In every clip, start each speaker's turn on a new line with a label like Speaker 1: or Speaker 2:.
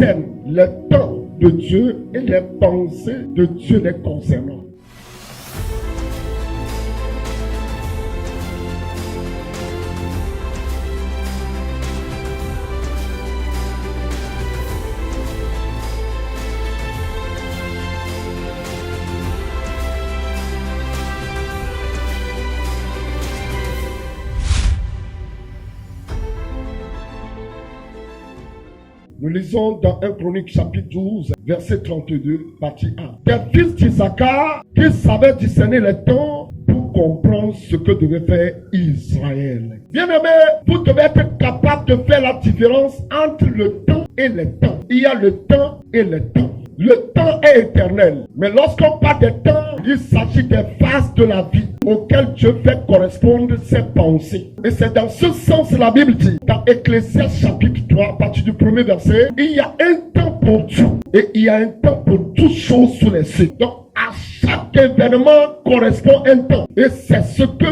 Speaker 1: discerne le temps de Dieu et les pensées de Dieu les concernant. Nous lisons dans 1 Chronique chapitre 12, verset 32, partie 1. Des fils d'Issachar qui savaient discerner les temps pour comprendre ce que devait faire Israël. Bien-aimés, vous devez être capable de faire la différence entre le temps et les temps. Il y a le temps et les temps. Le temps est éternel. Mais lorsqu'on parle des temps, il s'agit des phases de la vie auxquelles Dieu fait correspondre ses pensées. Et c'est dans ce sens la Bible dit, dans Ecclésiaste chapitre 3, à partir du premier verset, il y a un temps pour tout. Et il y a un temps pour toutes choses sous les cieux. Donc, à chaque événement correspond un temps. Et c'est ce que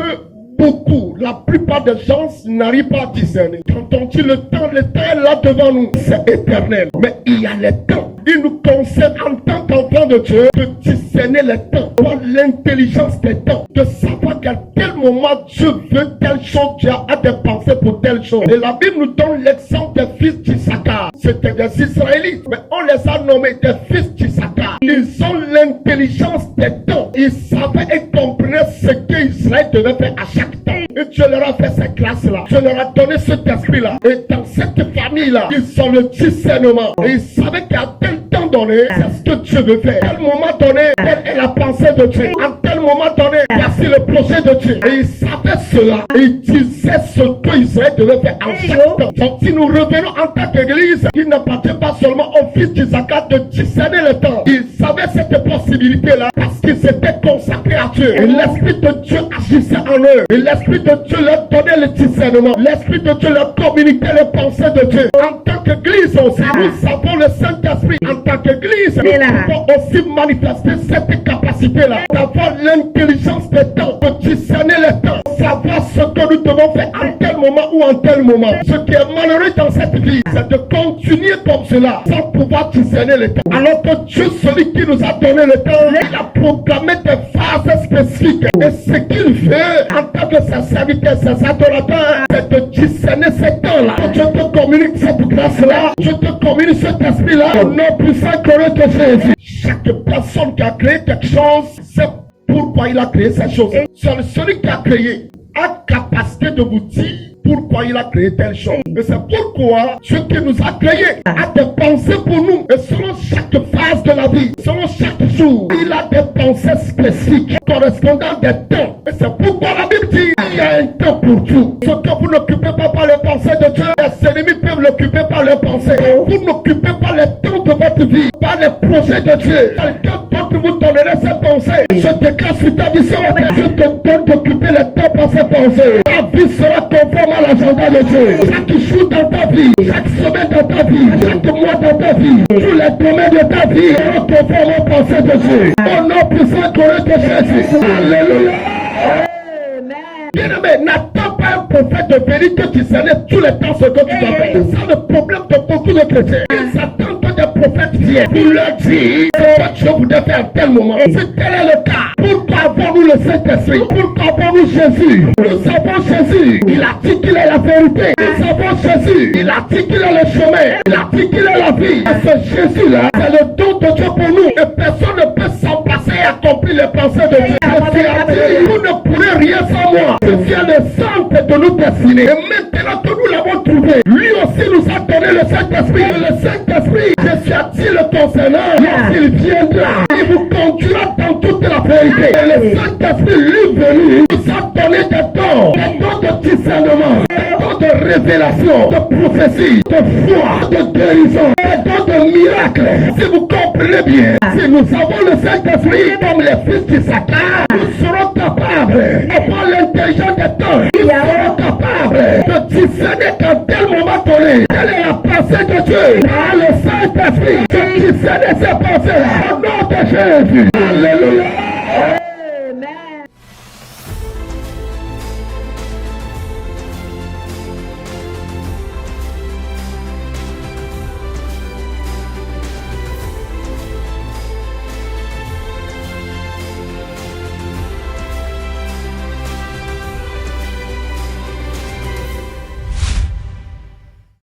Speaker 1: la plupart des gens n'arrivent pas à discerner. Quand on dit le temps est là devant nous, c'est éternel. Mais il y a les temps. Il nous concerne en tant qu'enfant de Dieu de discerner les temps, avoir l'intelligence des temps, de savoir qu'à tel moment Dieu veut telle chose, Dieu a des pensées pour telle chose. Et la Bible nous donne l'exemple des fils d'Issachar. C'était des Israélites, mais on les a nommés des fils d'Issachar. Ils ont l'intelligence des temps. Ils savaient et comprenaient ce qu'Israël devait faire à chaque temps. Et Dieu leur a fait ces classes-là. Dieu leur a donné cet esprit-là. Et dans cette famille-là, ils ont le discernement. Et ils savaient qu'à tel temps donné, c'est ce que Dieu veut faire. À tel moment donné, telle est la pensée de Dieu. À tel moment donné, voici le projet de Dieu. Et ils savaient cela. Et ils disaient ce que Israël devait faire à chaque temps. Donc si nous revenons en tant qu'église, il n'appartient pas seulement aux fils d'Issachar de discerner le temps. Ils savaient cette possibilité-là parce qu'ils s'étaient consacrés à Dieu. Et l'Esprit de Dieu agissait en eux. Et l'Esprit de Dieu leur donnait le discernement. L'Esprit de Dieu leur communiquait les pensées de Dieu. En tant qu'église aussi, nous avons le Saint-Esprit. En tant qu'église, nous pouvons aussi manifester cette capacité-là. D'avoir l'intelligence des temps, de discerner les temps. Savoir ce que nous devons faire en tel moment ou en tel moment. Ce qui est malheureux dans cette vie, c'est de continuer comme cela, sans pouvoir discerner les temps. Alors que Dieu, celui qui nous a donné le temps, il a proclamé des phases spécifiques. Et ce qu'il fait, en tant que ses serviteurs, ses adorateurs, c'est de discerner ces temps-là. Je te communique cette grâce-là, je te communique cet esprit-là, au nom puissant que de Jésus. Chaque personne qui a créé quelque chose, c'est pourquoi il a créé cette chose. Seul celui qui a créé a capacité de vous dire pourquoi il a créé telle chose. Et c'est pourquoi Dieu qui nous a créés a des pensées pour nous. Et selon chaque phase de la vie, selon chaque jour, il a des pensées spécifiques correspondant à des temps. Et c'est pourquoi la Bible dit il y a un temps pour tout. Ce que vous n'occupez pas par les pensées de Dieu, les ennemis peuvent l'occuper par les pensées. Vous n'occupez pas les temps de votre vie, par les projets de Dieu. Quelqu'un d'autre vous donnerait ses pensées. Je déclare sur ta vie, je te donne d'occuper les temps par ses pensées. Ta vie sera conforme à l'agenda de Dieu. Chaque jour dans ta vie, chaque semaine dans ta vie, chaque mois dans ta vie, tous les domaines de ta vie seront conformes aux pensées de Dieu. Au nom puissant de Jésus. Alléluia. Bien-aimé, n'attends pas un prophète de vérité qui discerne tous les temps ce que tu dois faire. C'est ça le problème de beaucoup de chrétiens. Ils attendent que des prophètes viennent pour leur dire ce que Dieu voudrait faire à tel moment. Si tel est le cas, pourquoi avons-nous le Saint-Esprit? Pourquoi avons-nous Jésus? Nous avons Jésus. Il a dit qu'il est la vérité. Nous avons Jésus. Il a dit qu'il est le chemin. Il a dit qu'il est la vie. Et ce Jésus-là, c'est le don de Dieu pour nous. Et personne ne peut s'en passer et accomplir les pensées de Dieu. Vous ne pourrez rien sans moi. Je viens le centre de nous destiner. Et maintenant que nous l'avons trouvé, lui aussi nous a donné le Saint-Esprit. Et le Saint-Esprit, je suis à-t-il le concernant, lorsqu'il viendra, il vous conduira dans toute la vérité. Et le Saint-Esprit, lui venu, nous a donné des dons de discernement, des dons de révélation, de prophétie, de foi, de guérison, des dons de miracles. Si vous comprenez bien, si nous avons le Saint-Esprit comme les fils d'Issachar, nous serons capables d'avoir l'intelligence des temps. Nous serons capables de discerner qu'à tel moment donné, quelle est la pensée de Dieu. Par le Saint-Esprit, de discerner ces pensées-là. Au nom de Jésus. Alléluia.